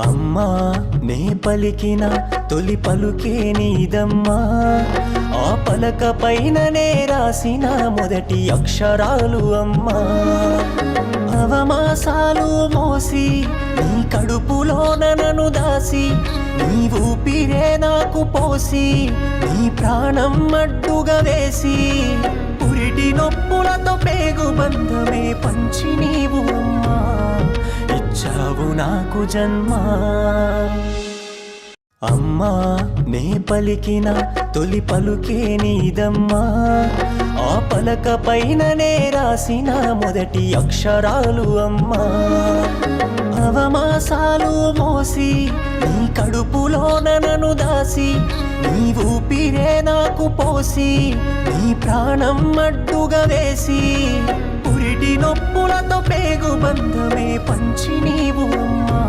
అమ్మా నే పలికిన తొలి పలుకే నీదమ్మా, ఆ పలక పైననే రాసిన మొదటి అక్షరాలు అమ్మా. అవమాసాలు మోసి నీ కడుపులోన నన్ను దాసి, నీ ఊపిరే నాకు పోసి, నీ ప్రాణం అడ్డుగా వేసి, పురిటి నొప్పులతో పేగు బంధమే పంచి నీవు అమ్మా ఇచ్చావు నాకు జన్మ. అమ్మా నే పలికిన తొలి పలుకే నీదమ్మా, ఆ పలక పైననే రాసిన మొదటి అక్షరాలు అమ్మా. అవమాసాలు మోసి నీ కడుపులోన నన్ను దాసి, నీ ఊపిరే నాకు పోసి, నీ ప్రాణం అడ్డుగా వేసి, పురిటి నొప్పులతో పేగు బంధమే పంచి నీవు అమ్మా